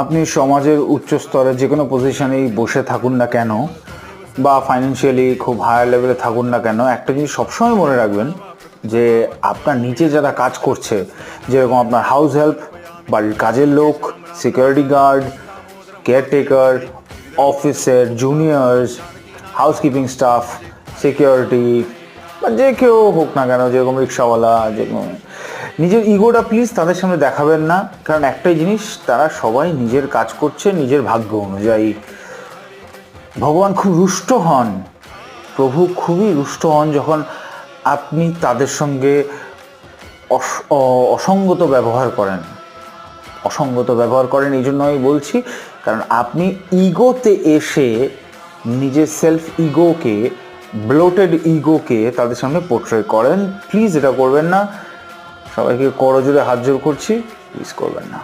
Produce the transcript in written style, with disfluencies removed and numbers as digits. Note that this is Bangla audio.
আপনি সমাজের উচ্চ স্তরে যে কোনো পজিশনেই বসে থাকুন না কেন বা ফাইন্যান্সিয়ালি খুব হায়ার লেভেলে থাকুন না কেন, একটা জিনিস সবসময় মনে রাখবেন যে আপনার নিচে যারা কাজ করছে, যেরকম আপনার হাউস হেল্প, বাড়ির কাজের লোক, সিকিউরিটি গার্ড, কেয়ারটেকার, অফিসের জুনিয়র্স, হাউসকিপিং স্টাফ, সিকিউরিটি বা যে কেউ হোক না কেন, যেরকম রিক্সাওয়ালা, যেরকম, নিজের ইগোটা প্লিজ তাদের সামনে দেখাবেন না। কারণ একটাই জিনিস, তারা সবাই নিজের কাজ করছে নিজের ভাগ্য অনুযায়ী। ভগবান খুব রুষ্ট হন, প্রভু খুবই রুষ্ট হন যখন আপনি তাদের সঙ্গে অসঙ্গত ব্যবহার করেন। এই জন্য আমি বলছি, কারণ আপনি ইগোতে এসে নিজের সেলফ ইগোকে, ব্লোটেড ইগোকে তাদের সামনে পোর্ট্রে করেন। প্লিজ এটা করবেন না। সবাইকে করজোড়ে হাত জোড় করছি, প্লিজ করবেন না।